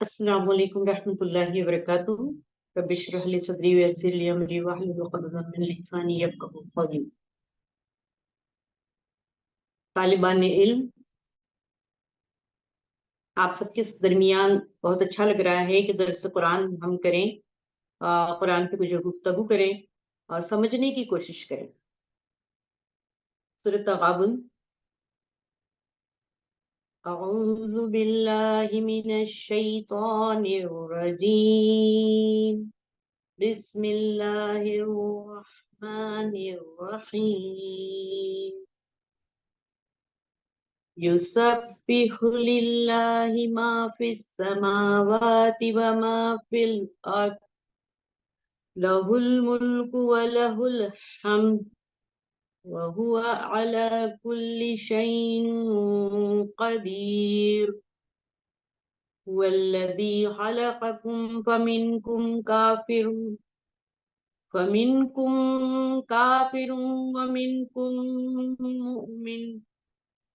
السلام علیکم ورحمۃ اللہ وبرکاتہ۔ رب اشرح لی صدری ویسر لی امری واحلل عقدۃ من لسانی یفقہوا قولی۔ طالبان علم، آپ سب کے درمیان بہت اچھا لگ رہا ہے کہ درس قرآن ہم کریں، قرآن پہ کچھ گفتگو کریں اور سمجھنے کی کوشش کریں۔ سورۃ تغابن۔ اعوذ باللہ من الشیطان الرجیم، بسم اللہ الرحمن الرحیم۔ یسبح للہ ما فی السماوات وما فی الارض، لہ الملک ولہ الحمد وہو علی کل شیء قدیر۔ هو الذی خلقکم فمنکم کافر ومنکم مؤمن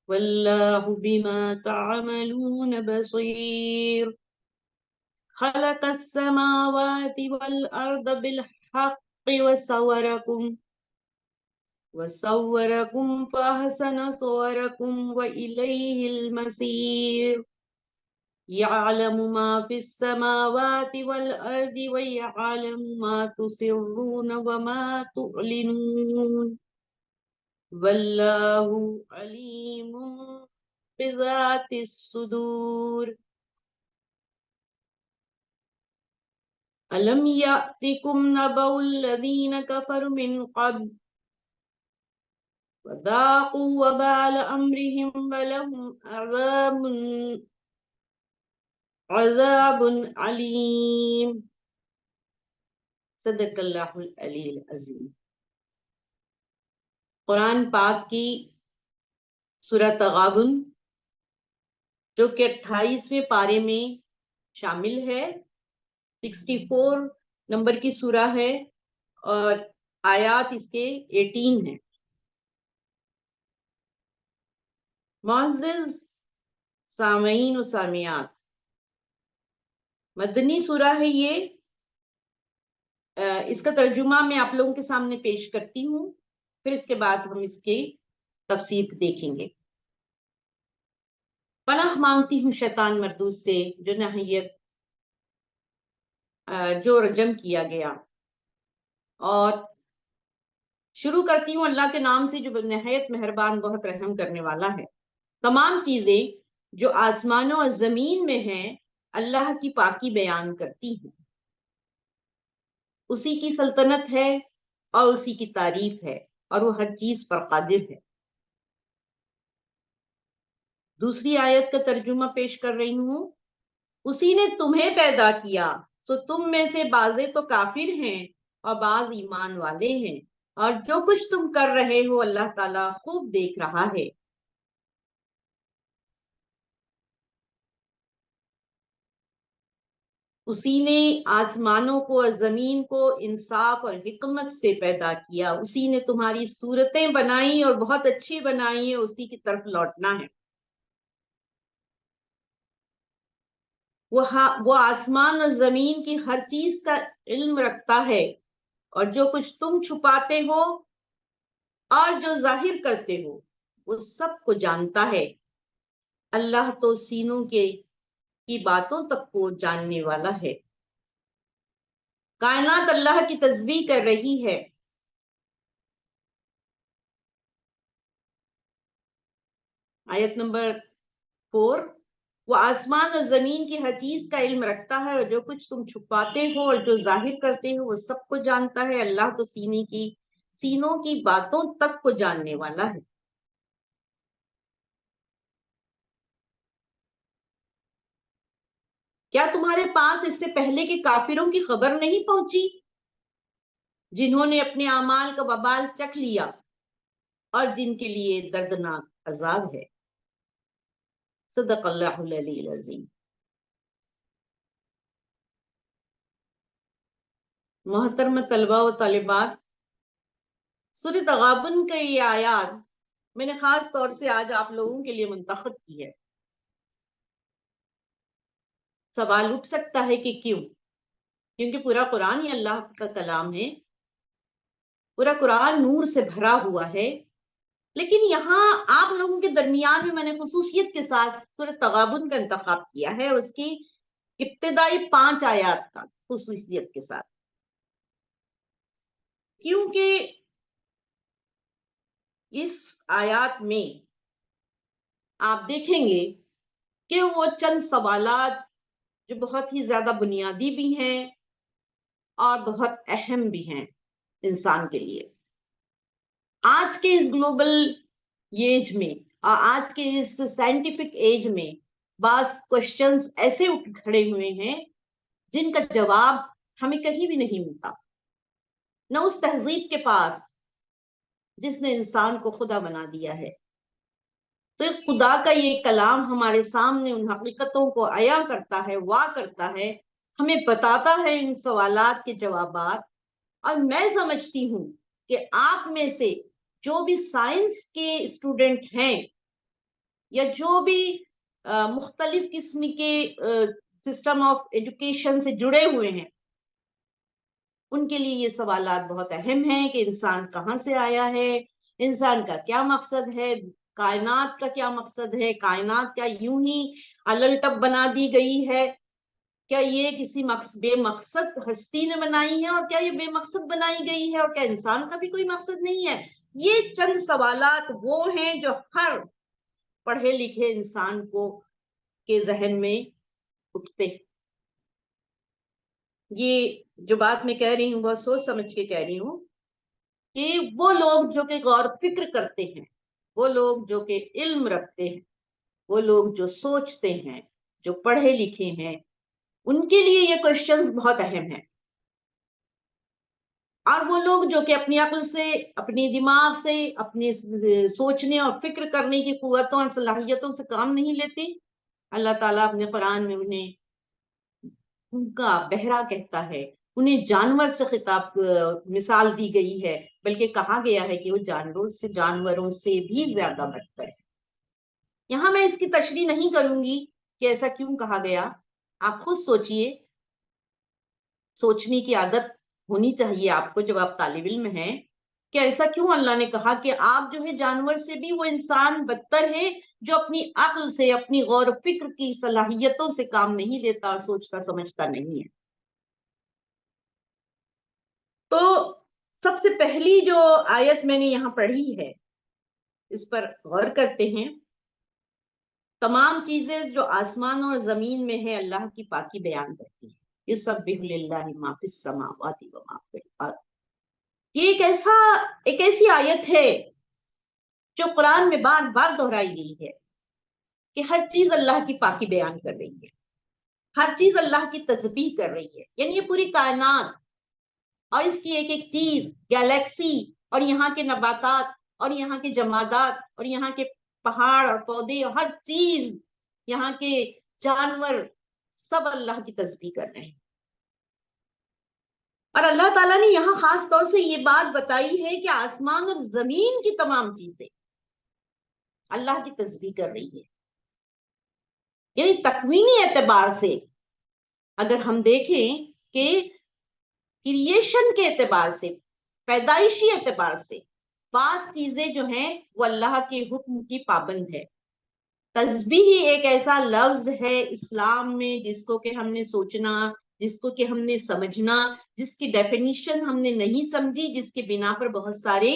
واللہ بما تعملون بصیر۔ خلق السماوات والارض بالحق وصورکم فاحسن صورکم وإلیہ المصیر۔ یعلم ما فی السماوات والارض ویعلم ما تسرون وما تعلنون واللہ علیم بذات الصدور۔ ألم يأتكم نبأ الذين كفروا من قبل وذاقوا وبال أمرهم ولهم عذاب عليم۔ صدق اللہ العلی العظیم۔ قرآن پاک کی سورہ تغابن، جو کہ 28ویں پارے میں شامل ہے، 64 نمبر کی سورہ ہے اور آیات اس کے 18 ہیں۔ معزز سامعین و سامعات، مدنی سورہ ہے یہ۔ اس کا ترجمہ میں آپ لوگوں کے سامنے پیش کرتی ہوں، پھر اس کے بعد ہم اس کی تفسیر دیکھیں گے۔ پناہ مانگتی ہوں شیطان مردود سے جو نہایت جو رجم کیا گیا، اور شروع کرتی ہوں اللہ کے نام سے جو نہایت مہربان بہت رحم کرنے والا ہے۔ تمام چیزیں جو آسمانوں اور زمین میں ہیں اللہ کی پاکی بیان کرتی ہیں، اسی کی سلطنت ہے اور اسی کی تعریف ہے، اور وہ ہر چیز پر قادر ہے۔ دوسری آیت کا ترجمہ پیش کر رہی ہوں۔ اسی نے تمہیں پیدا کیا، سو تم میں سے بعضے تو کافر ہیں اور بعض ایمان والے ہیں، اور جو کچھ تم کر رہے ہو اللہ تعالیٰ خوب دیکھ رہا ہے۔ اسی نے آسمانوں کو اور زمین کو انصاف اور حکمت سے پیدا کیا، اسی نے تمہاری صورتیں بنائی اور بہت اچھی بنائی ہیں، اسی کی طرف لوٹنا ہے۔ وہ آسمان اور زمین کی ہر چیز کا علم رکھتا ہے، اور جو کچھ تم چھپاتے ہو اور جو ظاہر کرتے ہو وہ سب کو جانتا ہے۔ اللہ تو سینوں کی باتوں تک کو جاننے والا ہے۔ کائنات اللہ کی تسبیح کر رہی ہے۔ آیت نمبر 4، وہ آسمان اور زمین کی ہر چیز کا علم رکھتا ہے، اور جو کچھ تم چھپاتے ہو اور جو ظاہر کرتے ہو وہ سب کو جانتا ہے۔ اللہ تو سینوں کی باتوں تک کو جاننے والا ہے۔ کیا تمہارے پاس اس سے پہلے کے کافروں کی خبر نہیں پہنچی، جنہوں نے اپنے اعمال کا وبال چکھ لیا اور جن کے لیے دردناک عذاب ہے۔ صدق اللہ العلی العظیم۔ محترمہ طلبہ و طالبات، سورۃ تغابن کا یہ آیات میں نے خاص طور سے آج آپ لوگوں کے لیے منتخب کی ہے۔ سوال اٹھ سکتا ہے کہ کیوں؟ کیونکہ پورا قرآن ہی اللہ کا کلام ہے، پورا قرآن نور سے بھرا ہوا ہے، لیکن یہاں آپ لوگوں کے درمیان میں نے خصوصیت کے ساتھ سورۃ تغابن کا انتخاب کیا ہے، اس کی ابتدائی 5 آیات کا خصوصیت کے ساتھ، کیونکہ اس آیات میں آپ دیکھیں گے کہ وہ چند سوالات جو بہت ہی زیادہ بنیادی بھی ہیں اور بہت اہم بھی ہیں انسان کے لیے۔ آج کے اس گلوبل ایج میں اور آج کے اس سائنٹیفک ایج میں بعض کوشچنز ایسے اٹھ کھڑے ہوئے ہیں جن کا جواب ہمیں کہیں بھی نہیں ملتا، نہ اس تہذیب کے پاس جس نے انسان کو خدا بنا دیا ہے۔ تو خدا کا یہ کلام ہمارے سامنے ان حقیقتوں کو عیا کرتا ہے، وا کرتا ہے، ہمیں بتاتا ہے ان سوالات کے جوابات۔ اور میں سمجھتی ہوں کہ آپ میں سے جو بھی سائنس کے اسٹوڈنٹ ہیں یا جو بھی مختلف قسم کے سسٹم آف ایجوکیشن سے جڑے ہوئے ہیں، ان کے لیے یہ سوالات بہت اہم ہیں کہ انسان کہاں سے آیا ہے، انسان کا کیا مقصد ہے، کائنات کا کیا مقصد ہے، کائنات کیا یوں ہی الل ٹپ بنا دی گئی ہے، کیا یہ کسی بے مقصد ہستی نے بنائی ہے، اور کیا یہ بے مقصد بنائی گئی ہے، اور کیا انسان کا بھی کوئی مقصد نہیں ہے؟ یہ چند سوالات وہ ہیں جو ہر پڑھے لکھے انسان کو کے ذہن میں اٹھتے۔ یہ جو بات میں کہہ رہی ہوں بہت سوچ سمجھ کے کہہ رہی ہوں کہ وہ لوگ جو کہ غور فکر کرتے ہیں، وہ لوگ جو کہ علم رکھتے ہیں، وہ لوگ جو سوچتے ہیں، جو پڑھے لکھے ہیں، ان کے لیے یہ کوشچنز بہت اہم ہیں۔ اور وہ لوگ جو کہ اپنی عقل سے، اپنی دماغ سے، اپنے سوچنے اور فکر کرنے کی قوتوں اور صلاحیتوں سے کام نہیں لیتے، اللہ تعالیٰ اپنے قرآن میں انہیں ان کا بہرا کہتا ہے، انہیں جانور سے خطاب مثال دی گئی ہے، بلکہ کہا گیا ہے کہ وہ جانوروں سے بھی زیادہ بدتر ہے۔ یہاں میں اس کی تشریح نہیں کروں گی کہ ایسا کیوں کہا گیا، آپ خود سوچئے، سوچنے کی عادت ہونی چاہیے آپ کو جب آپ طالب علم ہیں، کہ ایسا کیوں اللہ نے کہا کہ آپ جو ہے جانور سے بھی وہ انسان بدتر ہے جو اپنی عقل سے، اپنی غور و فکر کی صلاحیتوں سے کام نہیں لیتا اور سوچتا سمجھتا نہیں ہے۔ تو سب سے پہلی جو آیت میں نے یہاں پڑھی ہے، اس پر غور کرتے ہیں۔ تمام چیزیں جو آسمان اور زمین میں ہے اللہ کی پاکی بیان کرتی ہے۔ یسبح للہ ما فی السماوات و ما فی الارض۔ یہ ایک ایسی آیت ہے جو قرآن میں بار بار دہرائی گئی ہے کہ ہر چیز اللہ کی پاکی بیان کر رہی ہے، ہر چیز اللہ کی تسبیح کر رہی ہے۔ یعنی یہ پوری کائنات اور اس کی ایک ایک چیز، گیلیکسی اور یہاں کے نباتات اور یہاں کے جمادات اور یہاں کے پہاڑ اور پودے اور ہر چیز، یہاں کے جانور، سب اللہ کی تسبیح کر رہے ہیں۔ اور اللہ تعالیٰ نے یہاں خاص طور سے یہ بات بتائی ہے کہ آسمان اور زمین کی تمام چیزیں اللہ کی تسبیح کر رہی ہے۔ یعنی تکوینی اعتبار سے اگر ہم دیکھیں کہ کریشن کے اعتبار سے، پیدائشی اعتبار سے بعض چیزیں جو ہیں وہ اللہ کے حکم کی پابند ہے۔ تسبیح ہی ایک ایسا لفظ ہے اسلام میں جس کو کہ ہم نے سوچنا، جس کو کہ ہم نے سمجھنا، جس کی ڈیفینیشن ہم نے نہیں سمجھی، جس کے بنا پر بہت سارے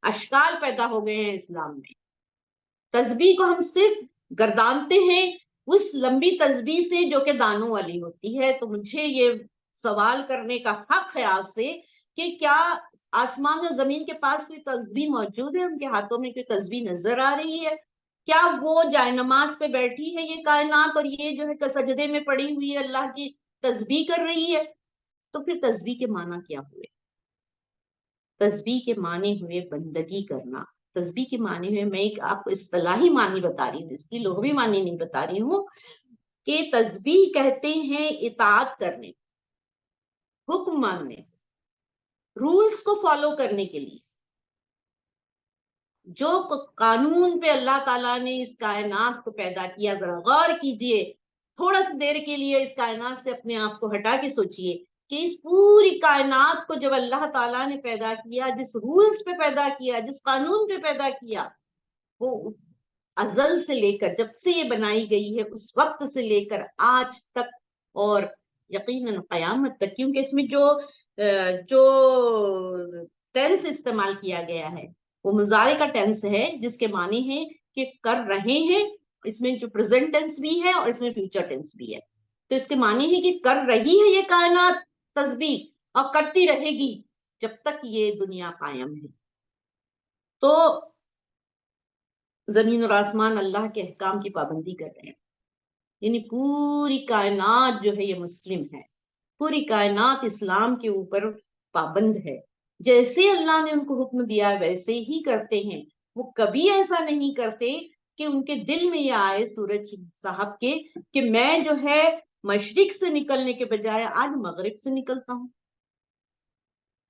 اشکال پیدا ہو گئے ہیں اسلام میں۔ تسبیح کو ہم صرف گردانتے ہیں اس لمبی تسبیح سے جو کہ دانوں والی ہوتی ہے۔ تو مجھے یہ سوال کرنے کا حق ہے آپ سے کہ کیا آسمان اور زمین کے پاس کوئی تسبیح موجود ہے؟ ان کے ہاتھوں میں کوئی تسبیح نظر آ رہی ہے؟ کیا وہ جائے نماز پہ بیٹھی ہے یہ کائنات اور یہ جو ہے سجدے میں پڑی ہوئی ہے اللہ کی تسبیح کر رہی ہے؟ تو پھر تسبیح کے معنی کیا ہوئے؟ تسبیح کے معنی ہوئے بندگی کرنا۔ تسبیح کے معنی ہوئے، میں ایک آپ کو اصطلاحی معنی بتا رہی ہوں، اس کی لغوی معنی نہیں بتا رہی ہوں، کہ تسبیح کہتے ہیں اطاعت کرنے، حکم ماننے، رولز کو فالو کرنے کے لیے۔ جو قانون پہ اللہ تعالیٰ نے اس کائنات کو پیدا کیا، ذرا غور کیجئے تھوڑا سی دیر کے لیے اس کائنات سے اپنے آپ کو ہٹا کے سوچئے کہ اس پوری کائنات کو جب اللہ تعالیٰ نے پیدا کیا، جس رولز پہ پیدا کیا، جس قانون پہ پیدا کیا، وہ ازل سے لے کر جب سے یہ بنائی گئی ہے اس وقت سے لے کر آج تک، اور یقیناً قیامت تک، کیونکہ اس میں جو ٹینس استعمال کیا گیا ہے وہ مضارع کا ٹینس ہے، جس کے معنی ہے کہ کر رہے ہیں۔ اس میں جو پریزنٹ ٹینس بھی ہے اور اس میں فیوچر ٹینس بھی ہے، تو اس کے معنی ہے کہ کر رہی ہے یہ کائنات تسبیح، اور کرتی رہے گی جب تک یہ دنیا قائم ہے۔ تو زمین اور آسمان اللہ کے احکام کی پابندی کر رہے ہیں، یعنی پوری کائنات جو ہے یہ مسلم ہے، پوری کائنات اسلام کے اوپر پابند ہے۔ جیسے اللہ نے ان کو حکم دیا ویسے ہی کرتے ہیں، وہ کبھی ایسا نہیں کرتے کہ ان کے دل میں یہ آئے سورج صاحب کے کہ میں جو ہے مشرق سے نکلنے کے بجائے آج مغرب سے نکلتا ہوں۔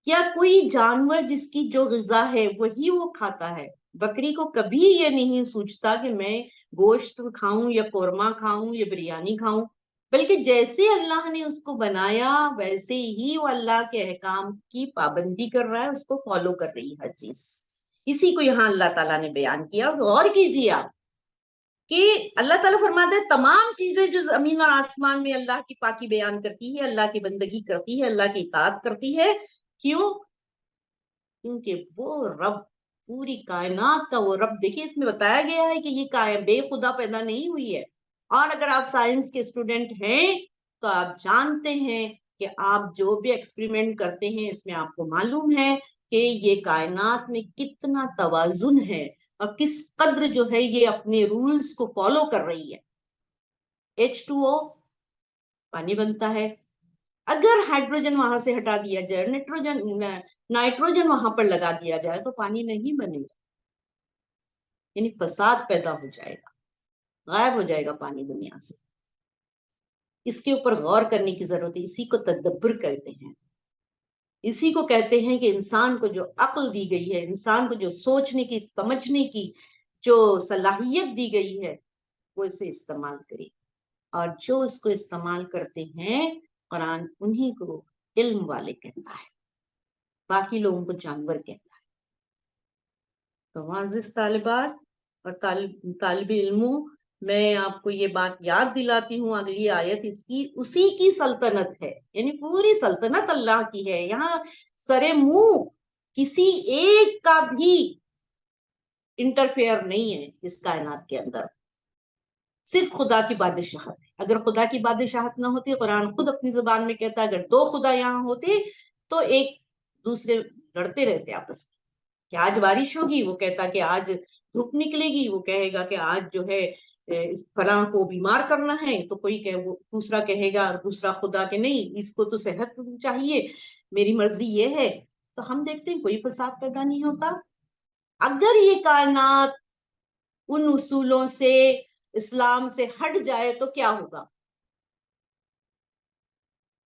کیا کوئی جانور جس کی جو غذا ہے وہی وہ کھاتا ہے؟ بکری کو کبھی یہ نہیں سوچتا کہ میں گوشت کھاؤں یا قورمہ کھاؤں یا بریانی کھاؤں، بلکہ جیسے اللہ نے اس کو بنایا ویسے ہی وہ اللہ کے احکام کی پابندی کر رہا ہے، اس کو فالو کر رہی ہے ہر چیز۔ اسی کو یہاں اللہ تعالیٰ نے بیان کیا۔ اور غور کیجیے آپ کہ اللہ تعالیٰ فرماتے ہیں تمام چیزیں جو زمین اور آسمان میں اللہ کی پاکی بیان کرتی ہے، اللہ کی بندگی کرتی ہے، اللہ کی اطاعت کرتی ہے۔ کیوں؟ کیونکہ وہ رب، پوری کائنات کا وہ رب، دیکھیے اس میں بتایا گیا ہے کہ یہ بے خدا پیدا نہیں ہوئی ہے۔ اور اگر آپ سائنس کے اسٹوڈنٹ ہیں تو آپ جانتے ہیں کہ آپ جو بھی ایکسپریمنٹ کرتے ہیں اس میں آپ کو معلوم ہے کہ یہ کائنات میں کتنا توازن ہے اور کس قدر جو ہے یہ اپنے رولز کو فالو کر رہی ہے۔ H2O پانی بنتا ہے، اگر ہائیڈروجن وہاں سے ہٹا دیا جائے، نائٹروجن وہاں پر لگا دیا جائے تو پانی نہیں بنے گا، یعنی فساد پیدا ہو جائے گا، غائب ہو جائے گا پانی دنیا سے۔ اس کے اوپر غور کرنے کی ضرورت ہے، اسی کو تدبر کہتے ہیں، اسی کو کہتے ہیں کہ انسان کو جو عقل دی گئی ہے، انسان کو جو سوچنے کی، سمجھنے کی جو صلاحیت دی گئی ہے، وہ اسے استعمال کرے۔ اور جو اس کو استعمال کرتے ہیں، قرآن انہی کو علم والے کہتا ہے، باقی لوگوں کو جانور کہتا ہے۔ تو معزز طالبات اور طالب علموں، میں آپ کو یہ بات یاد دلاتی ہوں، اگلی آیت اس کی اسی کی سلطنت ہے، یعنی پوری سلطنت اللہ کی ہے، یہاں سرے منہ کسی ایک کا بھی انٹرفیئر نہیں ہے اس کائنات کے اندر، صرف خدا کی بادشاہت ہے۔ اگر خدا کی بادشاہت نہ ہوتی، قرآن خود اپنی زبان میں کہتا ہے اگر دو خدا یہاں ہوتے تو ایک دوسرے لڑتے رہتے آپس میں کہ آج بارش ہوگی، وہ کہتا کہ آج دھوپ نکلے گی، وہ کہے گا کہ آج جو ہے فلاں کو بیمار کرنا ہے، تو کوئی وہ دوسرا کہے گا، دوسرا خدا کہ نہیں اس کو تو صحت چاہیے، میری مرضی یہ ہے۔ تو ہم دیکھتے ہیں کوئی فساد پیدا نہیں ہوتا۔ اگر یہ کائنات ان اصولوں سے، اسلام سے ہٹ جائے تو کیا ہوگا؟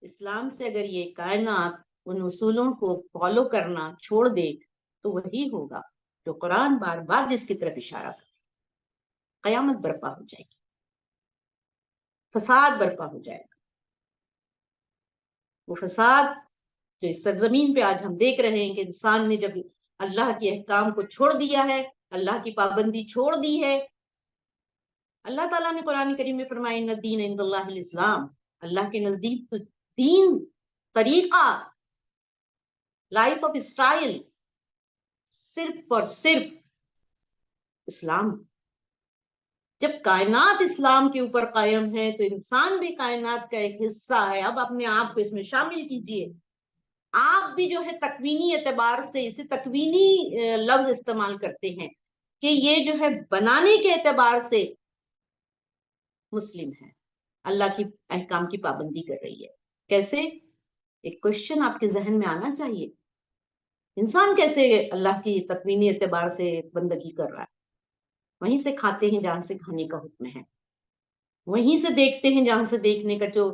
اسلام سے اگر یہ کائنات ان اصولوں کو فالو کرنا چھوڑ دے تو وہی ہوگا جو قرآن بار بار جس کی طرف اشارہ کرے، قیامت برپا ہو جائے گی، فساد برپا ہو جائے گا۔ وہ فساد جو اس سرزمین پہ آج ہم دیکھ رہے ہیں کہ انسان نے جب اللہ کے احکام کو چھوڑ دیا ہے، اللہ کی پابندی چھوڑ دی ہے۔ اللہ تعالیٰ نے قرآن کریم میں فرمایا ان الدین عند اللہ الاسلام، اللہ کے نزدیک تو دین، طریقہ، لائف آف اسٹائل صرف اور صرف اسلام۔ جب کائنات اسلام کے اوپر قائم ہے تو انسان بھی کائنات کا ایک حصہ ہے۔ اب اپنے آپ کو اس میں شامل کیجئے، آپ بھی جو ہے تکوینی اعتبار سے اسے تکوینی لفظ استعمال کرتے ہیں کہ یہ جو ہے بنانے کے اعتبار سے مسلم ہے، اللہ کی احکام کی پابندی کر رہی ہے۔ کیسے؟ ایک کوشچن آپ کے ذہن میں آنا چاہیے، انسان کیسے اللہ کی تکوینی اعتبار سے بندگی کر رہا ہے؟ وہیں سے کھاتے ہیں جہاں سے کھانے کا حکم ہے، وہیں سے دیکھتے ہیں جہاں سے دیکھنے کا جو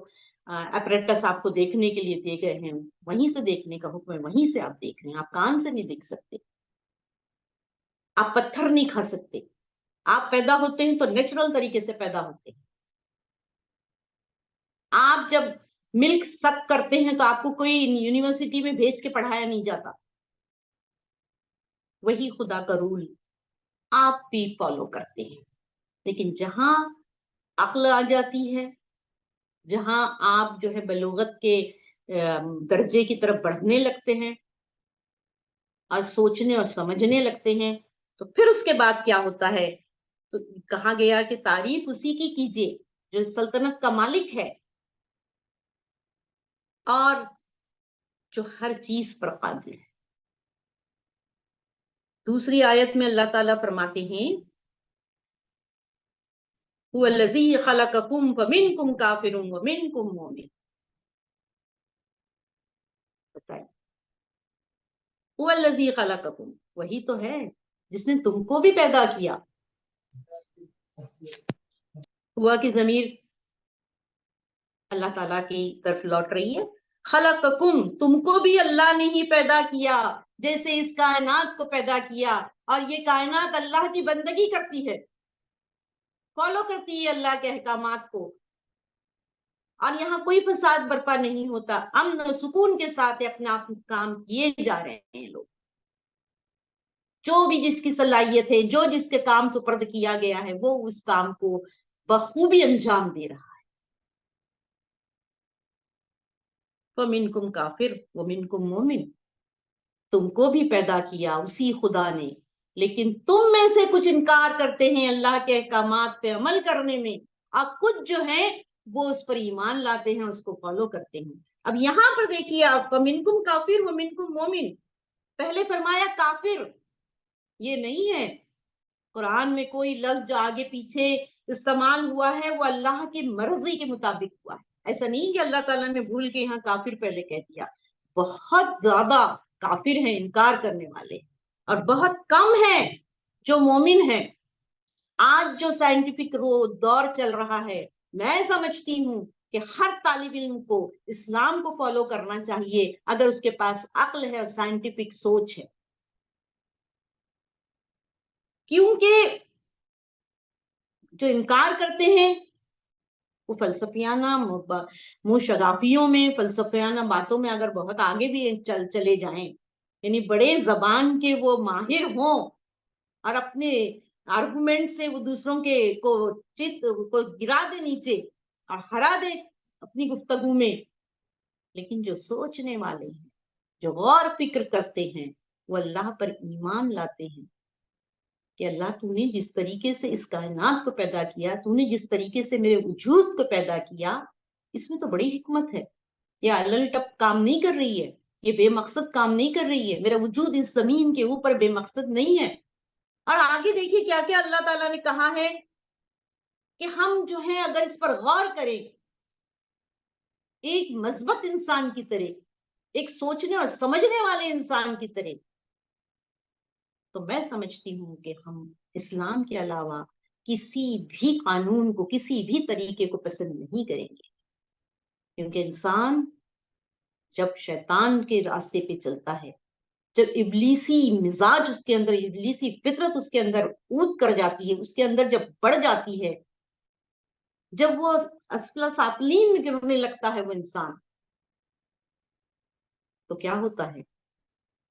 اپریٹس آپ کو دیکھنے کے لیے دے گئے ہیں، وہیں سے دیکھنے کا حکم ہے، وہیں سے آپ دیکھ رہے ہیں۔ آپ کان سے نہیں دیکھ سکتے، آپ پتھر نہیں کھا سکتے، آپ پیدا ہوتے ہیں تو نیچرل طریقے سے پیدا ہوتے ہیں، آپ جب ملک سک کرتے ہیں تو آپ کو کوئی یونیورسٹی میں بھیج کے پڑھایا نہیں جاتا، وہی خدا کا رول آپ بھی فالو کرتے ہیں۔ لیکن جہاں عقل آ جاتی ہے، جہاں آپ جو ہے بلوغت کے درجے کی طرف بڑھنے لگتے ہیں اور سوچنے اور سمجھنے لگتے ہیں، تو پھر اس کے بعد کیا ہوتا ہے؟ تو کہا گیا کہ تعریف اسی کی کیجیے جو سلطنت کا مالک ہے اور جو ہر چیز پر قادر ہے۔ دوسری آیت میں اللہ تعالیٰ فرماتے ہیں هو الذی خلقکم فمنکم کافر ومنکم مؤمن۔ بتائیں، هو الذی خلقکم، وہی تو ہے جس نے تم کو بھی پیدا کیا۔ ہوا کی ضمیر اللہ تعالیٰ کی طرف لوٹ رہی ہے۔ خلقکم، تم کو بھی اللہ نے ہی پیدا کیا، جیسے اس کائنات کو پیدا کیا، اور یہ کائنات اللہ کی بندگی کرتی ہے، فالو کرتی ہے اللہ کے احکامات کو، اور یہاں کوئی فساد برپا نہیں ہوتا، امن و سکون کے ساتھ اپنا کام کیے جا رہے ہیں لوگ۔ جو بھی جس کی صلاحیت ہے، جو جس کے کام سپرد کیا گیا ہے، وہ اس کام کو بخوبی انجام دے رہا ہے۔ وَمِنْكُمْ کافر وَمِنْكُمْ مومن، تم کو بھی پیدا کیا اسی خدا نے، لیکن تم میں سے کچھ انکار کرتے ہیں اللہ کے احکامات پہ عمل کرنے میں، اور کچھ جو ہیں وہ اس پر ایمان لاتے ہیں، اس کو فالو کرتے ہیں۔ اب یہاں پر دیکھیے آپ، وَمِنْكُمْ کافر وَمِنْكُمْ مومن، پہلے فرمایا کافر، یہ نہیں ہے قرآن میں کوئی لفظ جو آگے پیچھے استعمال ہوا ہے وہ اللہ کی مرضی کے مطابق ہوا ہے۔ ایسا نہیں کہ اللہ تعالیٰ نے بھول کے یہاں کافر پہلے کہہ دیا، بہت زیادہ کافر ہیں، انکار کرنے والے، اور بہت کم ہیں جو مومن ہیں۔ آج جو سائنٹیفک دور چل رہا ہے، میں سمجھتی ہوں کہ ہر طالب علم کو اسلام کو فالو کرنا چاہیے اگر اس کے پاس عقل ہے اور سائنٹیفک سوچ ہے، کیونکہ جو انکار کرتے ہیں وہ فلسفیانہ منہ شگافیوں میں، فلسفیانہ باتوں میں اگر بہت آگے بھی چلے جائیں، یعنی بڑے زبان کے وہ ماہر ہوں اور اپنے آرگومنٹ سے وہ دوسروں کے کو گرا دے نیچے اور ہرا دے اپنی گفتگو میں، لیکن جو سوچنے والے ہیں، جو غور فکر کرتے ہیں، وہ اللہ پر ایمان لاتے ہیں کہ اللہ تو نے جس طریقے سے اس کائنات کو پیدا کیا، تو نے جس طریقے سے میرے وجود کو پیدا کیا، اس میں تو بڑی حکمت ہے، یہ الل ٹپ کام نہیں کر رہی ہے، یہ بے مقصد کام نہیں کر رہی ہے، میرا وجود اس زمین کے اوپر بے مقصد نہیں ہے۔ اور آگے دیکھیے کیا کیا اللہ تعالیٰ نے کہا ہے کہ ہم جو ہیں اگر اس پر غور کریں ایک مثبت انسان کی طرح، ایک سوچنے اور سمجھنے والے انسان کی طرح، تو میں سمجھتی ہوں کہ ہم اسلام کے علاوہ کسی بھی قانون کو، کسی بھی طریقے کو پسند نہیں کریں گے، کیونکہ انسان جب شیطان کے راستے پہ چلتا ہے، جب ابلیسی مزاج اس کے اندر، ابلیسی فطرت اس کے اندر اود کر جاتی ہے، اس کے اندر جب بڑھ جاتی ہے، جب وہ اسفل سافلین میں گرنے لگتا ہے وہ انسان، تو کیا ہوتا ہے؟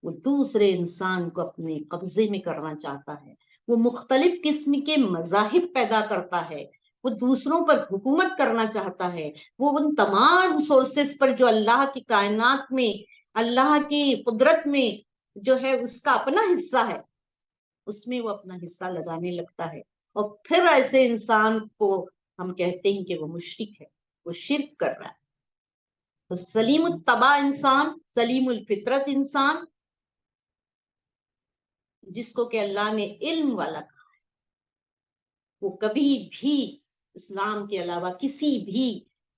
وہ دوسرے انسان کو اپنے قبضے میں کرنا چاہتا ہے، وہ مختلف قسم کے مذاہب پیدا کرتا ہے، وہ دوسروں پر حکومت کرنا چاہتا ہے، وہ ان تمام سورسز پر جو اللہ کی کائنات میں، اللہ کی قدرت میں جو ہے اس کا اپنا حصہ ہے، اس میں وہ اپنا حصہ لگانے لگتا ہے، اور پھر ایسے انسان کو ہم کہتے ہیں کہ وہ مشرک ہے، وہ شرک کر رہا ہے۔ تو سلیم الطبع انسان، سلیم الفطرت انسان، جس کو کہ اللہ نے علم والا کہا ہے، وہ کبھی بھی اسلام کے علاوہ کسی بھی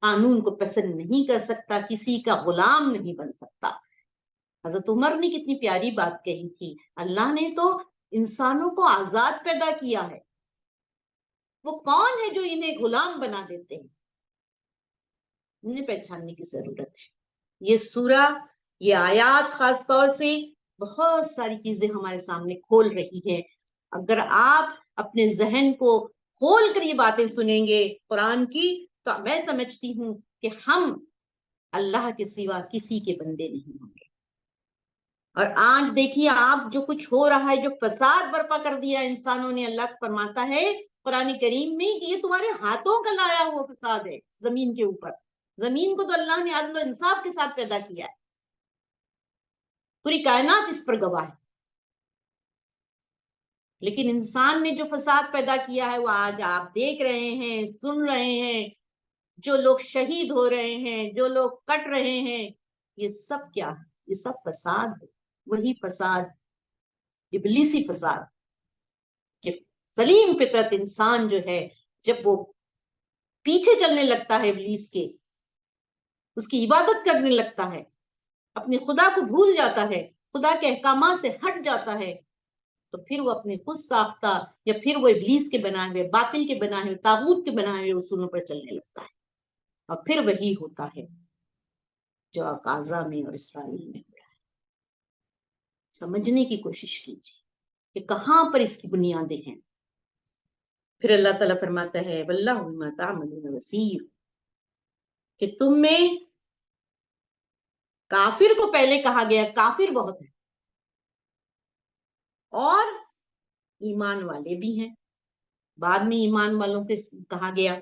قانون کو پسند نہیں کر سکتا، کسی کا غلام نہیں بن سکتا۔ حضرت عمر نے کتنی پیاری بات کہی تھی، اللہ نے تو انسانوں کو آزاد پیدا کیا ہے، وہ کون ہے جو انہیں غلام بنا دیتے ہیں؟ انہیں پہچاننے کی ضرورت ہے۔ یہ سورہ، یہ آیات خاص طور سے بہت ساری چیزیں ہمارے سامنے کھول رہی ہے۔ اگر آپ اپنے ذہن کو کھول کر یہ باتیں سنیں گے قرآن کی، تو میں سمجھتی ہوں کہ ہم اللہ کے سوا کسی کے بندے نہیں ہوں گے۔ اور آج دیکھیے آپ جو کچھ ہو رہا ہے، جو فساد برپا کر دیا انسانوں نے، اللہ فرماتا ہے قرآن کریم میں کہ یہ تمہارے ہاتھوں کا لایا ہوا فساد ہے زمین کے اوپر۔ زمین کو تو اللہ نے عدل و انصاف کے ساتھ پیدا کیا ہے، پوری کائنات اس پر گواہ ہے، لیکن انسان نے جو فساد پیدا کیا ہے وہ آج آپ دیکھ رہے ہیں، سن رہے ہیں۔ جو لوگ شہید ہو رہے ہیں، جو لوگ کٹ رہے ہیں، یہ سب کیا ہے؟ یہ سب فساد ہے، وہی فساد، ابلیسی فساد کہ سلیم فطرت انسان جو ہے جب وہ پیچھے چلنے لگتا ہے ابلیس کے، اس کی عبادت کرنے لگتا ہے، اپنے خدا کو بھول جاتا ہے، خدا کے احکامات سے ہٹ جاتا ہے، تو پھر وہ اپنے خود ساختہ یا پھر وہ ابلیس کے بنائے ہوئے، باطل کے بنائے ہوئے، طاغوت کے بنائے ہوئے اصولوں پر چلنے لگتا ہے، اور پھر وہی ہوتا ہے جو غزہ میں اور اسرائیل میں ہو رہا ہے۔ سمجھنے کی کوشش کیجیے کہ کہاں پر اس کی بنیادیں ہیں۔ پھر اللہ تعالیٰ فرماتا ہے واللہ بما تعملون بصیر، کہ تم میں کافر کو پہلے کہا گیا، کافر بہت ہے، اور ایمان والے بھی ہیں، بعد میں ایمان والوں کے کہا گیا،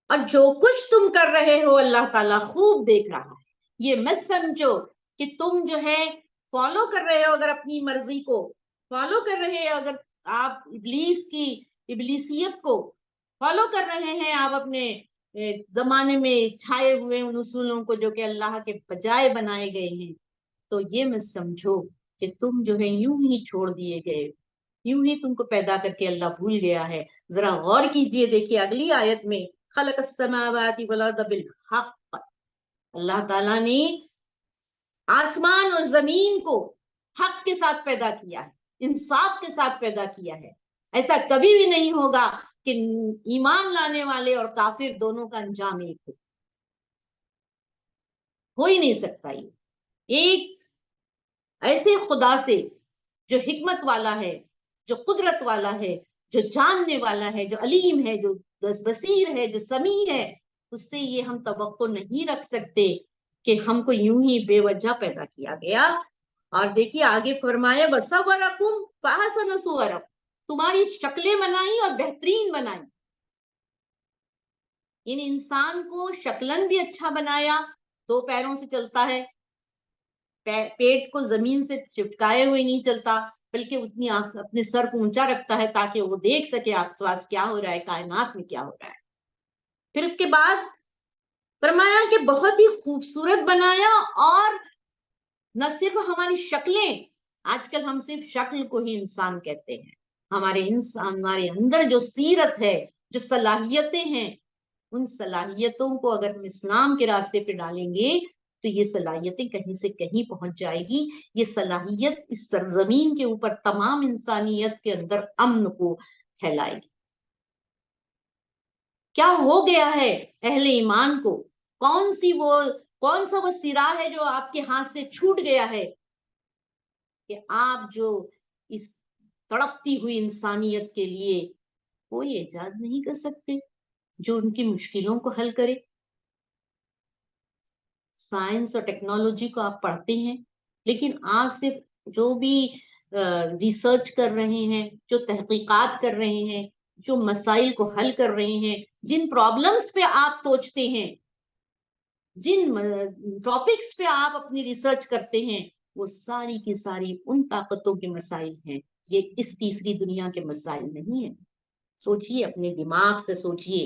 اور جو کچھ تم کر رہے ہو اللہ تعالیٰ خوب دیکھ رہا ہے۔ یہ مت سمجھو کہ تم جو ہے فالو کر رہے ہو، اگر اپنی مرضی کو فالو کر رہے ہو، اگر آپ ابلیس کی ابلیسیت کو فالو کر رہے ہیں، آپ اپنے زمانے میں چھائے ہوئے ان اصولوں کو جو کہ اللہ کے بجائے بنائے گئے ہیں، تو یہ مت سمجھو کہ تم جو ہے یوں ہی چھوڑ دیے گئے، یوں ہی تم کو پیدا کر کے اللہ بھول گیا ہے۔ ذرا غور کیجئے، دیکھیے اگلی آیت میں خلق السماوات والارض بالحق، اللہ تعالیٰ نے آسمان اور زمین کو حق کے ساتھ پیدا کیا ہے، انصاف کے ساتھ پیدا کیا ہے۔ ایسا کبھی بھی نہیں ہوگا کہ ایمان لانے والے اور کافر دونوں کا انجام ایک ہو ہی نہیں سکتا۔ یہ ایک ایسے خدا سے جو حکمت والا ہے، جو قدرت والا ہے، جو جاننے والا ہے، جو علیم ہے، جو بصیر ہے، جو سمیع ہے، اس سے یہ ہم توقع نہیں رکھ سکتے کہ ہم کو یوں ہی بے وجہ پیدا کیا گیا۔ اور دیکھیے آگے فرمایا وَصَوَّرَكُمْ فَأَحْسَنَ صُوَرَكُمْ، تمہاری شکلیں بنائی اور بہترین بنائی۔ ان انسان کو شکلن بھی اچھا بنایا، 2 پیروں سے چلتا ہے، پیٹ کو زمین سے چپکائے ہوئے نہیں چلتا، بلکہ اتنی اپنے سر کو اونچا رکھتا ہے تاکہ وہ دیکھ سکے آس پاس کیا ہو رہا ہے، کائنات میں کیا ہو رہا ہے۔ پھر اس کے بعد فرمایا کہ بہت ہی خوبصورت بنایا، اور نہ صرف ہماری شکلیں، آج کل ہم صرف شکل کو ہی انسان کہتے ہیں، ہمارے اندر جو سیرت ہے، جو صلاحیتیں ہیں، ان صلاحیتوں کو اگر ہم اسلام کے راستے پہ ڈالیں گے تو یہ صلاحیتیں کہیں سے کہیں پہنچ جائے گی۔ یہ صلاحیت اس سرزمین کے اوپر تمام انسانیت کے اندر امن کو پھیلائے گی۔ کیا ہو گیا ہے اہل ایمان کو؟ کون سا وہ سرا ہے جو آپ کے ہاتھ سے چھوٹ گیا ہے کہ آپ جو اس تڑپتی ہوئی انسانیت کے لیے کوئی ایجاد نہیں کر سکتے جو ان کی مشکلوں کو حل کرے؟ سائنس اور ٹیکنالوجی کو آپ پڑھتے ہیں، لیکن آج صرف جو بھی ریسرچ کر رہے ہیں، جو تحقیقات کر رہے ہیں، جو مسائل کو حل کر رہے ہیں، جن پرابلمز پہ آپ سوچتے ہیں، جن ٹاپکس پہ آپ اپنی ریسرچ کرتے ہیں، وہ ساری کی ساری ان طاقتوں کے مسائل ہیں، یہ اس تیسری دنیا کے مسائل نہیں ہیں۔ سوچئے، اپنے دماغ سے سوچئے۔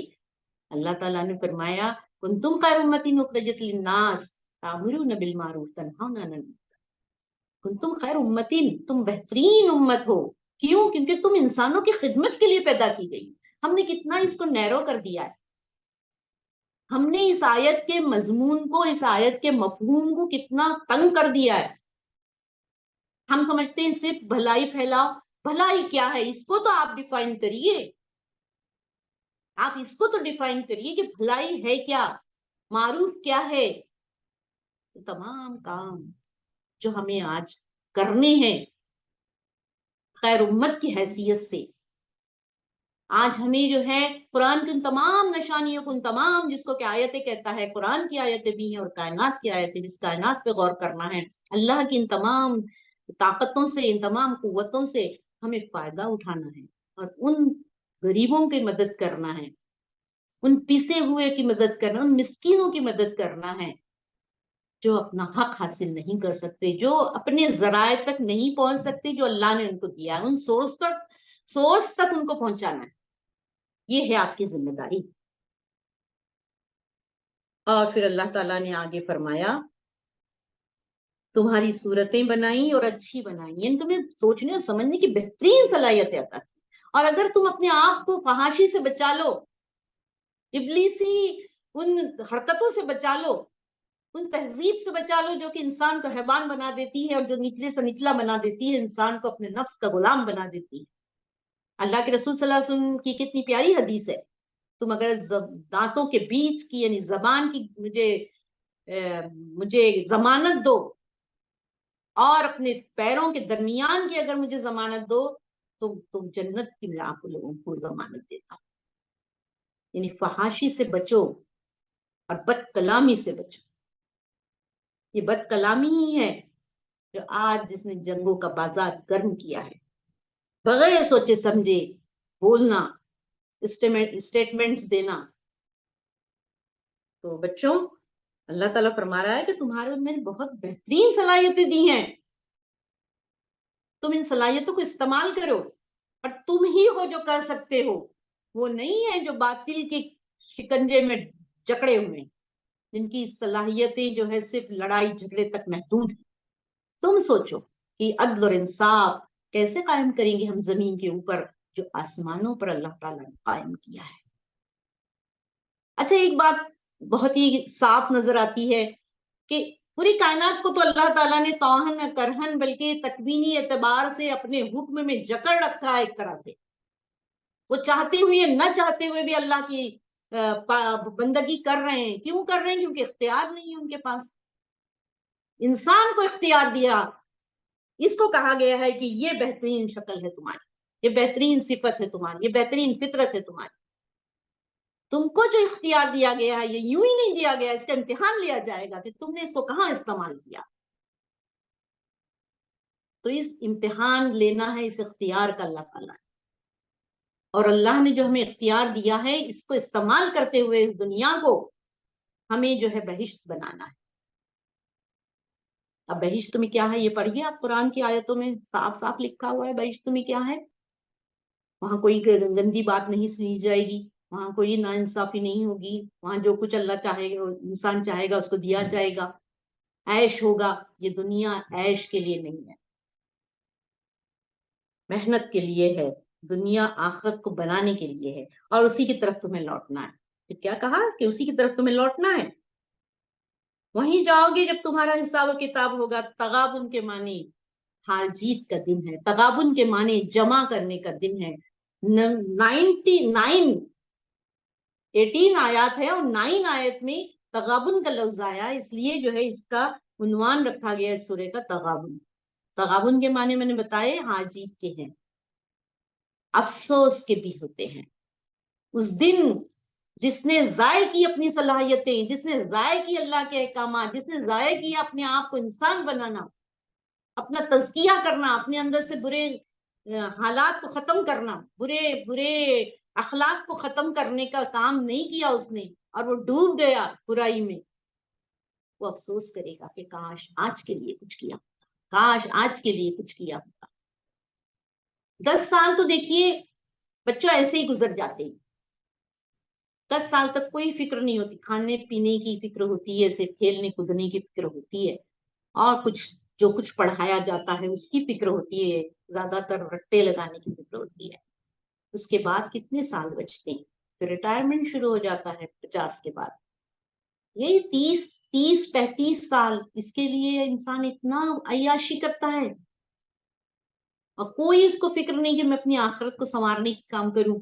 اللہ تعالیٰ نے فرمایا کنتم خیر امتی اخرجت للناس تأمرون بالمعروف تنہون عن المنکر، کنتم خیر امتی، تم بہترین امت ہو۔ کیوں؟ کیونکہ تم انسانوں کی خدمت کے لیے پیدا کی گئی۔ ہم نے کتنا اس کو نیرو کر دیا ہے، ہم نے اس آیت کے مضمون کو، اس آیت کے مفہوم کو کتنا تنگ کر دیا ہے۔ ہم سمجھتے ہیں صرف بھلائی پھیلاؤ۔ بھلائی کیا ہے؟ اس کو تو آپ ڈیفائن کریے، آپ اس کو تو ڈیفائن کریے کہ بھلائی ہے کیا، معروف کیا ہے۔ تمام کام جو ہمیں آج کرنے ہیں خیر امت کی حیثیت سے، آج ہمیں جو ہے قرآن کی ان تمام نشانیوں کو، ان تمام جس کو کہ آیتیں کہتا ہے، قرآن کی آیتیں بھی ہیں اور کائنات کی آیتیں بھی، اس کائنات پہ غور کرنا ہے، اللہ کی ان تمام طاقتوں سے، ان تمام قوتوں سے ہمیں فائدہ اٹھانا ہے، اور ان غریبوں کی مدد کرنا ہے، ان پیسے ہوئے کی مدد کرنا، ان مسکینوں کی مدد کرنا ہے جو اپنا حق حاصل نہیں کر سکتے، جو اپنے ذرائع تک نہیں پہنچ سکتے جو اللہ نے ان کو دیا ہے، ان سورس تک ان کو پہنچانا ہے، یہ ہے آپ کی ذمہ داری۔ اور پھر اللہ تعالیٰ نے آگے فرمایا تمہاری صورتیں بنائی اور اچھی بنائی، یعنی تمہیں سوچنے اور سمجھنے کی بہترین صلاحیتیں عطا کی، اور اگر تم اپنے آپ کو فحاشی سے بچا لو، ابلیسی ان حرکتوں سے بچا لو، ان تہذیب سے بچا لو جو کہ انسان کو حیوان بنا دیتی ہے اور جو نچلے سے نچلا بنا دیتی ہے، انسان کو اپنے نفس کا غلام بنا دیتی ہے۔ اللہ کے رسول صلی اللہ علیہ وسلم کی کتنی پیاری حدیث ہے، تم اگر دانتوں کے بیچ کی یعنی زبان کی مجھے ضمانت دو، اور اپنے پیروں کے درمیان کی اگر مجھے ضمانت دو تو تم جنت کی میں آپ لوگوں کو ضمانت دیتا ہوں۔ یعنی فحاشی سے بچو اور بد کلامی سے بچو۔ یہ بد کلامی ہی ہے جو آج جس نے جنگوں کا بازار گرم کیا ہے، بغیر سوچے سمجھے بولنا، اسٹیٹمنٹس دینا۔ تو بچوں، اللہ تعالیٰ فرما رہا ہے کہ تمہارے میں بہت بہترین صلاحیتیں دی ہیں، تم ان صلاحیتوں کو استعمال کرو، اور تم ہی ہو جو کر سکتے ہو، وہ نہیں ہے جو باطل کے شکنجے میں جکڑے ہوئے، جن کی صلاحیتیں جو ہے صرف لڑائی جھگڑے تک محدود ہیں۔ تم سوچو کہ عدل اور انصاف کیسے قائم کریں گے ہم زمین کے اوپر جو آسمانوں پر اللہ تعالیٰ نے قائم کیا ہے۔ اچھا، ایک بات بہت ہی صاف نظر آتی ہے کہ پوری کائنات کو تو اللہ تعالیٰ نے توہن نہ کرہن بلکہ تکوینی اعتبار سے اپنے حکم میں جکڑ رکھا ہے ایک طرح سے۔ وہ چاہتے ہوئے نہ چاہتے ہوئے بھی اللہ کی بندگی کر رہے ہیں۔ کیوں کر رہے ہیں؟ کیونکہ اختیار نہیں ہے ان کے پاس۔ انسان کو اختیار دیا، اس کو کہا گیا ہے کہ یہ بہترین شکل ہے تمہاری، یہ بہترین صفت ہے تمہاری، یہ بہترین فطرت ہے تمہاری۔ تم کو جو اختیار دیا گیا ہے یہ یوں ہی نہیں دیا گیا، اس کا امتحان لیا جائے گا کہ تم نے اس کو کہاں استعمال کیا۔ تو اس امتحان لینا ہے اس اختیار کا اللہ تعالیٰ نے، اور اللہ نے جو ہمیں اختیار دیا ہے اس کو استعمال کرتے ہوئے اس دنیا کو ہمیں جو ہے بہشت بنانا ہے۔ اب بہشت میں کیا ہے یہ پڑھیے آپ، قرآن کی آیتوں میں صاف صاف لکھا ہوا ہے بہشت میں کیا ہے۔ وہاں کوئی گندی بات نہیں سنی جائے گی، وہاں کوئی ناانصافی نہیں ہوگی، وہاں جو کچھ اللہ چاہے گا، انسان چاہے گا اس کو دیا جائے گا، عیش ہوگا۔ یہ دنیا عیش کے لیے نہیں ہے، محنت کے لیے ہے، دنیا آخرت کو بنانے کے لیے ہے، اور اسی کی طرف تمہیں لوٹنا ہے۔ پھر کیا کہا کہ اسی کی طرف تمہیں لوٹنا ہے، وہیں جاؤ گے جب تمہارا حساب و کتاب ہوگا۔ تغابن کے معنی ہار جیت کا دن ہے، تغابن کے معنی جمع کرنے کا دن ہے۔ 18 آیات ہے اور 9 آیت میں تغابن کا لفظ آیا، اس لیے جو ہے اس کا عنوان رکھا گیا ہے سورہ کا تغابن۔ تغابن کے معنی میں نے بتائے ہار جیت کے ہیں، افسوس کے بھی ہوتے ہیں۔ اس دن جس نے ضائع کی اپنی صلاحیتیں، جس نے ضائع کی اللہ کے احکامات، جس نے ضائع کیا اپنے آپ کو انسان بنانا، اپنا تزکیہ کرنا، اپنے اندر سے برے حالات کو ختم کرنا، برے برے اخلاق کو ختم کرنے کا کام نہیں کیا اس نے، اور وہ ڈوب گیا برائی میں، وہ افسوس کرے گا کہ کاش آج کے لیے کچھ کیا ہوتا، کاش آج کے لیے کچھ کیا ہوتا۔ 10 سال تو دیکھیے بچوں ایسے ہی گزر جاتے ہیں، 10 سال تک کوئی فکر نہیں ہوتی، کھانے پینے کی فکر ہوتی ہے، صرف کھیلنے کودنے کی فکر ہوتی ہے، اور جو کچھ پڑھایا جاتا ہے اس کی فکر ہوتی ہے، زیادہ تر رٹے لگانے کی فکر ہوتی ہے۔ اس کے بعد کتنے سال بچتے ہیں، پھر ریٹائرمنٹ شروع ہو جاتا ہے 50 کے بعد۔ یہی 30 35 سال اس کے لیے انسان اتنا عیاشی کرتا ہے، اور کوئی اس کو فکر نہیں کہ میں اپنی آخرت کو سنوارنے کی کام کروں۔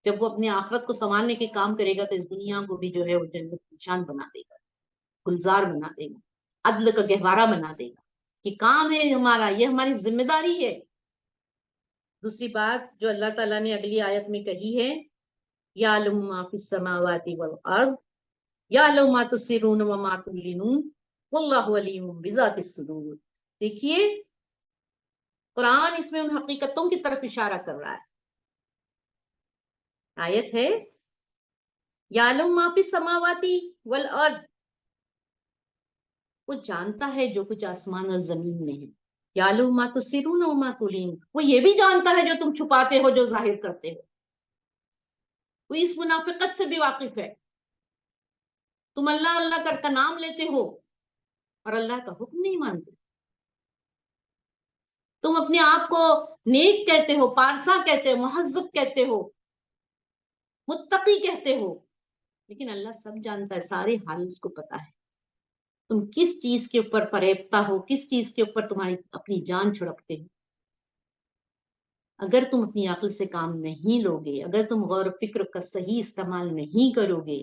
جب وہ اپنے آخرت کو سنوارنے کے کام کرے گا تو اس دنیا کو بھی جو ہے وہ جنت نشان بنا دے گا، گلزار بنا دے گا، عدل کا گہوارہ بنا دے گا، کہ کام ہے ہمارا، یہ ہماری ذمہ داری ہے دوسری بات جو اللہ تعالیٰ نے اگلی آیت میں کہی ہے، یعلم ما فی السماوات والارض یعلم ما تسرون وما تعلنون واللہ علیم بذات الصدور. دیکھیے قرآن اس میں ان حقیقتوں کی طرف اشارہ کر رہا ہے. آیت ہے یعلم ما فی السماوات والارض، وہ جانتا ہے جو کچھ آسمان اور زمین میں ہے. یعلم ما تسرون وما تعلنون، وہ یہ بھی جانتا ہے جو تم چھپاتے ہو جو ظاہر کرتے ہو. وہ اس منافقت سے بھی واقف ہے. تم اللہ اللہ کا نام لیتے ہو اور اللہ کا حکم نہیں مانتے. تم اپنے آپ کو نیک کہتے ہو، پارسا کہتے ہو، مہذب کہتے ہو، متقی کہتے ہو، لیکن اللہ سب جانتا ہے، سارے حال اس کو پتا ہے. تم کس چیز کے اوپر فریبتا ہو، کس چیز کے اوپر تمہاری اپنی جان چھڑکتے ہو. اگر تم اپنی عقل سے کام نہیں لو گے، اگر تم غور و فکر کا صحیح استعمال نہیں کرو گے،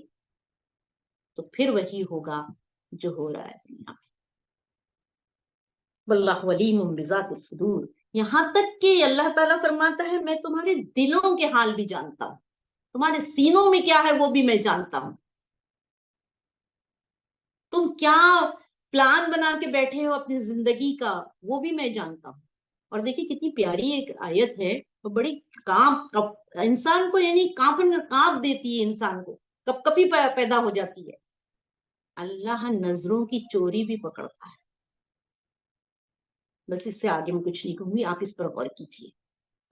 تو پھر وہی ہوگا جو ہو رہا ہے دنیا میں. واللہ علیم بذات الصدور. یہاں تک کہ اللہ تعالیٰ فرماتا ہے میں تمہارے دلوں کے حال بھی جانتا ہوں، تمہارے سینوں میں کیا ہے وہ بھی میں جانتا ہوں. تم کیا پلان بنا کے بیٹھے ہو اپنی زندگی کا وہ بھی میں جانتا ہوں. اور دیکھیے کتنی پیاری ایک آیت ہے، وہ بڑی انسان کو یعنی کانپ دیتی ہے، انسان کو کپ کپی پیدا ہو جاتی ہے. اللہ نظروں کی چوری بھی پکڑتا ہے. بس اس سے آگے میں کچھ نہیں کہوں گی، آپ اس پر غور کیجیے.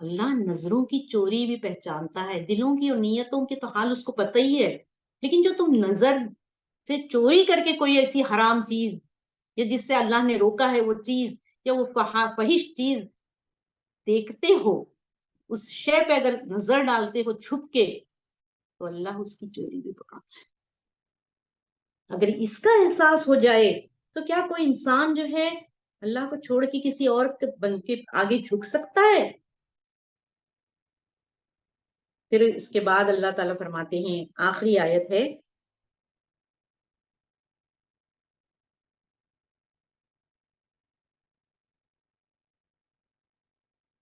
اللہ نظروں کی چوری بھی پہچانتا ہے. دلوں کی اور نیتوں کے تو حال اس کو پتہ ہی ہے، لیکن جو تم نظر سے چوری کر کے کوئی ایسی حرام چیز یا جس سے اللہ نے روکا ہے وہ چیز یا وہ فحش چیز دیکھتے ہو، اس شے پہ اگر نظر ڈالتے ہو چھپ کے، تو اللہ اس کی چوری بھی پکڑتا ہے. اگر اس کا احساس ہو جائے تو کیا کوئی انسان جو ہے اللہ کو چھوڑ کے کسی اور بن کے آگے جھک سکتا ہے؟ پھر اس کے بعد اللہ تعالیٰ فرماتے ہیں، آخری آیت ہے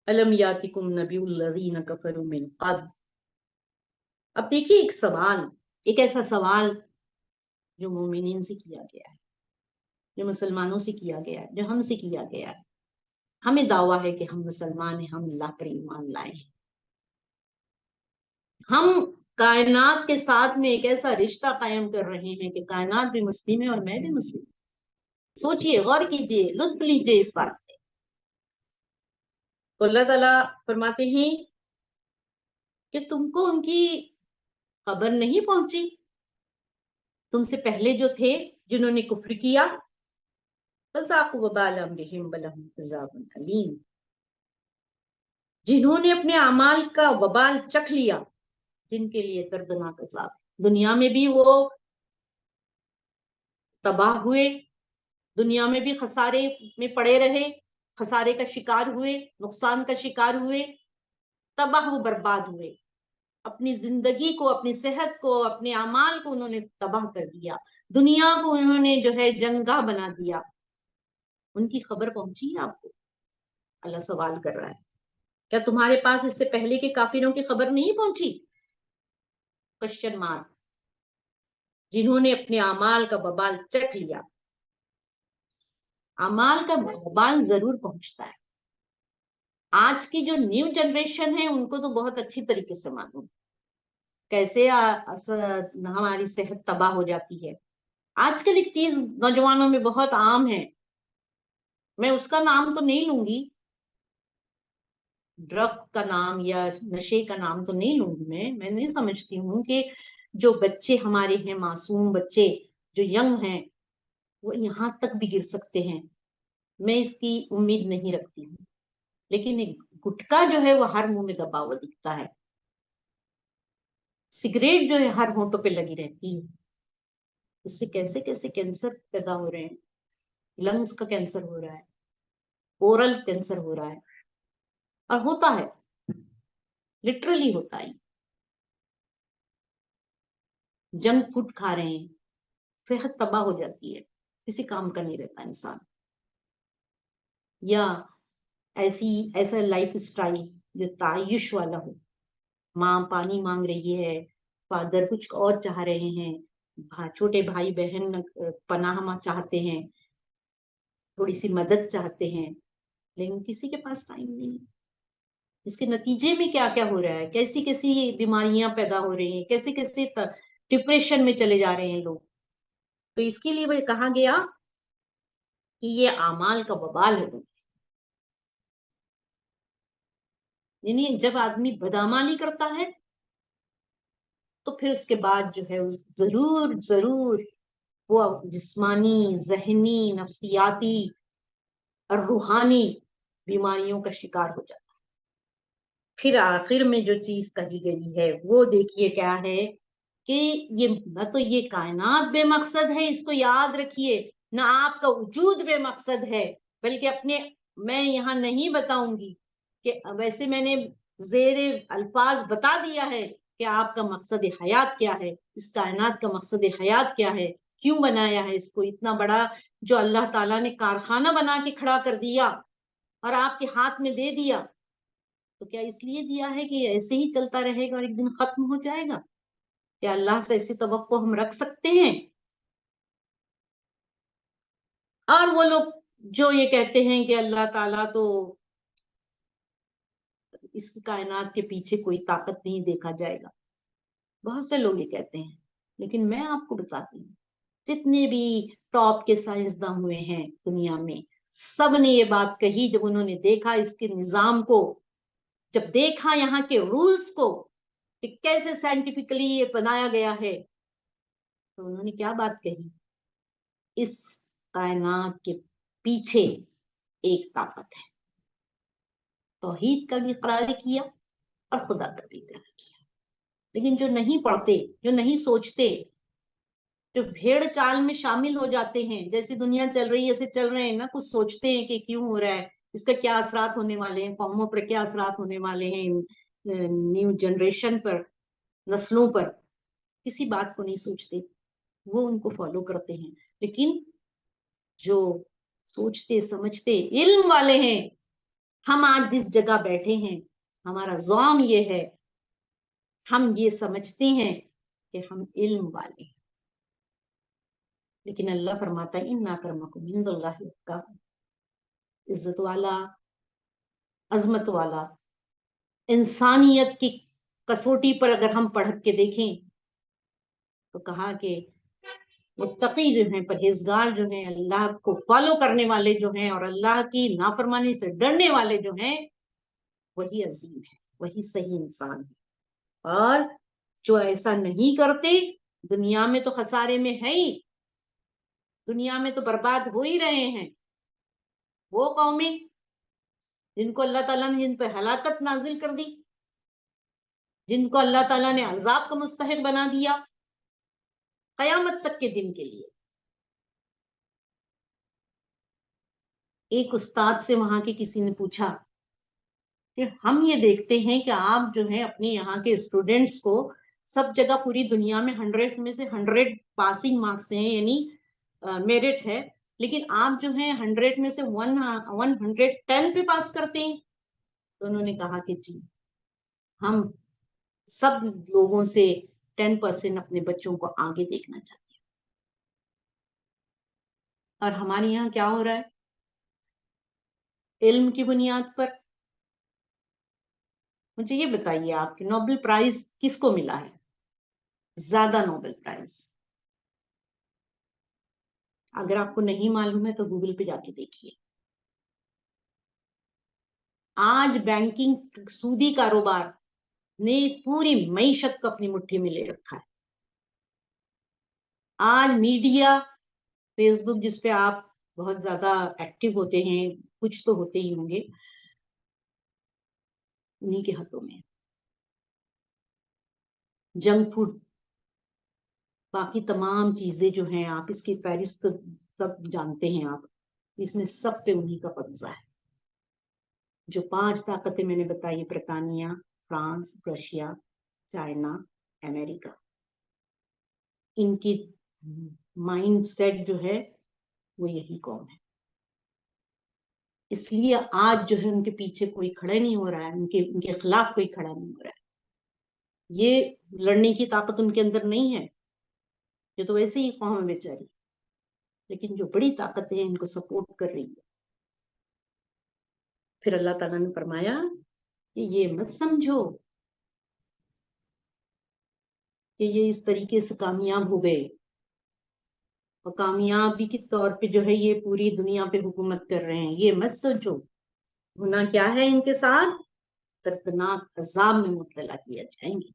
الم یاتکم نبی الذین کفروا من قبل. اب دیکھیے ایک سوال، ایک ایسا سوال جو مومنین سے کیا گیا ہے، جو مسلمانوں سے کیا گیا ہے، جو ہم سے کیا گیا ہے. ہمیں دعویٰ ہے کہ ہم مسلمان ہیں، ہم اللہ پر ایمان لائے ہیں، ہم کائنات کے ساتھ میں ایک ایسا رشتہ قائم کر رہے ہیں کہ کائنات بھی مسلم ہے اور میں بھی مسلم. سوچئے، غور کیجئے، لطف لیجئے اس بات سے. تو اللہ تعالیٰ فرماتے ہیں کہ تم کو ان کی خبر نہیں پہنچی، تم سے پہلے جو تھے جنہوں نے کفر کیا، فذاقوا وبال امرہم ولہم عذاب علیم، جنہوں نے اپنے اعمال کا وبال چکھ لیا، جن کے لیے دردناک عذاب. دنیا میں بھی وہ تباہ ہوئے، دنیا میں بھی خسارے میں پڑے رہے، خسارے کا شکار ہوئے، نقصان کا شکار ہوئے، تباہ و برباد ہوئے. اپنی زندگی کو، اپنی صحت کو، اپنے اعمال کو انہوں نے تباہ کر دیا، دنیا کو انہوں نے جو ہے جنگاہ بنا دیا. ان کی خبر پہنچی ہے آپ کو؟ اللہ سوال کر رہا ہے، کیا تمہارے پاس اس سے پہلے کے کافروں کی خبر نہیں پہنچی؟ Question mark. جنہوں نے اپنے اعمال کا وبال چکھ لیا. اعمال کا وبال ضرور پہنچتا ہے. آج کی جو نیو جنریشن ہے ان کو تو بہت اچھی طریقے سے معلوم کیسے ہماری صحت تباہ ہو جاتی ہے. آج کل ایک چیز نوجوانوں میں بہت عام ہے، میں اس کا نام تو نہیں لوں گی، ڈرگ کا نام یا نشے کا نام تو نہیں لوں گی. میں نہیں سمجھتی ہوں کہ جو بچے ہمارے ہیں، معصوم بچے جو ینگ ہیں، وہ یہاں تک بھی گر سکتے ہیں. میں اس کی امید نہیں رکھتی ہوں، لیکن ایک گٹکا جو ہے وہ ہر منہ میں دبا ہوا دکھتا ہے، سگریٹ جو ہے ہر ہونٹوں پہ لگی رہتی ہے. اس سے کیسے کیسے کینسر پیدا ہو رہے ہیں، لنگز کا کینسر ہو رہا ہے، اورل کینسر ہو رہا ہے، اور ہوتا ہے، لٹرلی ہوتا ہے. جنک فوڈ کھا رہے ہیں، صحت تباہ ہو جاتی ہے، کسی کام کا نہیں رہتا انسان. یا ایسا لائف اسٹائل جو تعیش والا ہو. ماں پانی مانگ رہی ہے, فادر کچھ اور چاہ رہے ہیں, چھوٹے بھائی بہن پناہ چاہتے ہیں, تھوڑی سی مدد چاہتے ہیں, لیکن کسی کے پاس ٹائم نہیں ہے. اس کے نتیجے میں کیا کیا ہو رہا ہے, کیسی کیسی بیماریاں پیدا ہو رہی ہیں, کیسے کیسے ڈپریشن میں چلے جا رہے ہیں لوگ. تو اس کے لیے وہ کہا گیا کہ یہ اعمال کا وبال ہے. یعنی جب آدمی بدعمالی کرتا ہے تو پھر اس کے بعد جو ہے ضرور ضرور وہ جسمانی, ذہنی, نفسیاتی اور روحانی بیماریوں کا شکار ہو جاتا ہے. پھر آخر میں جو چیز کہی گئی ہے وہ دیکھیے کیا ہے کہ یہ نہ تو یہ کائنات بے مقصد ہے, اس کو یاد رکھیے, نہ آپ کا وجود بے مقصد ہے, بلکہ اپنے, میں یہاں نہیں بتاؤں گی کہ ویسے میں نے زیر الفاظ بتا دیا ہے کہ آپ کا مقصد حیات کیا ہے, اس کائنات کا مقصد حیات کیا ہے, کیوں بنایا ہے اس کو, اتنا بڑا جو اللہ تعالیٰ نے کارخانہ بنا کے کھڑا کر دیا اور آپ کے ہاتھ میں دے دیا, تو کیا اس لیے دیا ہے کہ ایسے ہی چلتا رہے گا اور ایک دن ختم ہو جائے گا؟ کیا اللہ سے ایسی توقع ہم رکھ سکتے ہیں؟ اور وہ لوگ جو یہ کہتے ہیں کہ اللہ تعالیٰ تو اس کائنات کے پیچھے کوئی طاقت نہیں دیکھا جائے گا, بہت سے لوگ یہ کہتے ہیں. لیکن میں آپ کو بتاتی ہوں, جتنے بھی ٹاپ کے سائنسداں ہوئے ہیں دنیا میں, سب نے یہ بات کہی جب انہوں نے دیکھا اس کے نظام کو, جب دیکھا یہاں کے رولز کو کہ کیسے سائنٹیفکلی یہ بنایا گیا ہے, تو انہوں نے کیا بات کہی, اس کائنات کے پیچھے ایک طاقت ہے. توحید کا بھی اقرار کیا اور خدا کا بھی اقرار کیا. لیکن جو نہیں پڑھتے, جو نہیں سوچتے, جو بھیڑ چال میں شامل ہو جاتے ہیں, جیسی دنیا چل رہی ہے ایسے چل رہے ہیں, نہ کچھ سوچتے ہیں کہ کیوں ہو رہا ہے, اس کا کیا اثرات ہونے والے ہیں, قوموں پر کیا اثرات ہونے والے ہیں, نیو جنریشن پر, نسلوں پر, کسی بات کو نہیں سوچتے, وہ ان کو فالو کرتے ہیں. لیکن جو سوچتے سمجھتے علم والے ہیں, ہم آج جس جگہ بیٹھے ہیں ہمارا زوم یہ ہے, ہم یہ سمجھتے ہیں کہ ہم علم والے ہیں. لیکن اللہ فرماتا ہے ان اکرمکم عند اللہ اتقاکم, عزت والا, عظمت والا, انسانیت کی کسوٹی پر اگر ہم پڑھ کے دیکھیں تو کہا کہ متقی جو ہیں, پرہیزگار جو ہیں, اللہ کو فالو کرنے والے جو ہیں اور اللہ کی نافرمانی سے ڈرنے والے جو ہیں, وہی عظیم ہے, وہی صحیح انسان ہے. اور جو ایسا نہیں کرتے دنیا میں تو خسارے میں ہے ہی, دنیا میں تو برباد ہو ہی رہے ہیں. وہ قومیں جن کو اللہ تعالیٰ نے جن پہ ہلاکت نازل کر دی, جن کو اللہ تعالیٰ نے عذاب کا مستحق بنا دیا قیامت تک کے دن کے لیے. ایک استاد سے وہاں کے کسی نے پوچھا کہ ہم یہ دیکھتے ہیں کہ آپ جو ہے اپنے یہاں کے اسٹوڈینٹس کو سب جگہ پوری دنیا میں 100 میں سے 100 پاسنگ مارکس ہیں, یعنی میرٹ ہے, لیکن آپ جو ہیں 100 میں سے 110 پہ پاس کرتے ہیں. تو انہوں نے کہا کہ جی, ہم سب لوگوں سے 10% اپنے بچوں کو آگے دیکھنا چاہتے ہیں. اور ہمارے یہاں کیا ہو رہا ہے, علم کی بنیاد پر. مجھے یہ بتائیے آپ کہ نوبل پرائز کس کو ملا ہے, زیادہ نوبل پرائز؟ اگر آپ کو نہیں معلوم ہے تو گوگل پہ جا کے دیکھیے. آج بینکنگ سودی کاروبار نے پوری معیشت کو اپنی مٹھی میں لے رکھا ہے. آج میڈیا, فیس بک جس پہ آپ بہت زیادہ ایکٹیو ہوتے ہیں, کچھ تو ہوتے ہی ہوں گے, انہی کے ہاتھوں میں. جنک فوڈ, باقی تمام چیزیں جو ہیں, آپ اس کی فہرست سب جانتے ہیں آپ, اس میں سب پہ انہی کا قبضہ ہے. جو 5 طاقتیں میں نے بتائی, برطانیہ, فرانس, رشیا, چائنا, امریکہ, ان کی مائنڈ سیٹ جو ہے وہ یہی قوم ہے. اس لیے آج جو ہے ان کے پیچھے کوئی کھڑا نہیں ہو رہا ہے، ان کے خلاف کوئی کھڑا نہیں ہو رہا ہے. یہ لڑنے کی طاقت ان کے اندر نہیں ہے، یہ تو ویسے ہی قوم ہے بیچاری، لیکن جو بڑی طاقت ہے ان کو سپورٹ کر رہی ہے. پھر اللہ تعالیٰ نے فرمایا کہ یہ مت سمجھو کہ یہ اس طریقے سے کامیاب ہو گئے اور کامیابی کے طور پہ جو ہے یہ پوری دنیا پہ حکومت کر رہے ہیں. یہ مت سوچو، ہونا کیا ہے ان کے ساتھ، دردناک عذاب میں مبتلا کیا جائیں گے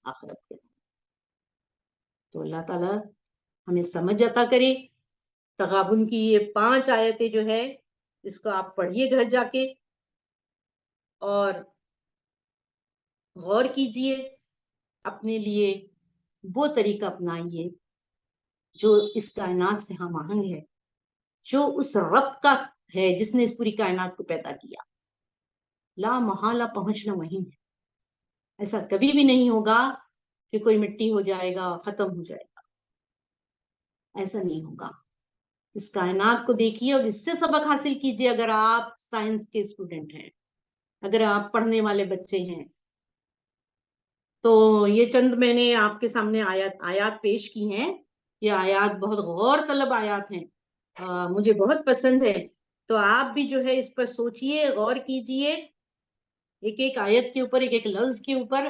آخرت کے. تو اللہ تعالیٰ ہمیں سمجھ عطا کرے. تغابن کی یہ 5 آیتیں جو ہے اس کو آپ پڑھیے گھر جا کے اور غور کیجئے، اپنے لیے وہ طریقہ اپنائیے جو اس کائنات سے ہم آہنگ ہے، جو اس رب کا ہے جس نے اس پوری کائنات کو پیدا کیا. لا محالہ پہنچنا وہیں ہے. ایسا کبھی بھی نہیں ہوگا کہ کوئی مٹی ہو جائے گا ختم ہو جائے گا، ایسا نہیں ہوگا. اس کائنات کو دیکھیے اور اس سے سبق حاصل کیجیے. اگر آپ سائنس کے اسٹوڈنٹ ہیں، اگر آپ پڑھنے والے بچے ہیں، تو یہ چند میں نے آپ کے سامنے آیات پیش کی ہیں. یہ آیات بہت غور طلب آیات ہیں، مجھے بہت پسند ہے. تو آپ بھی جو ہے اس پر سوچئے، غور کیجئے، ایک ایک آیت کے اوپر، ایک ایک لفظ کے اوپر.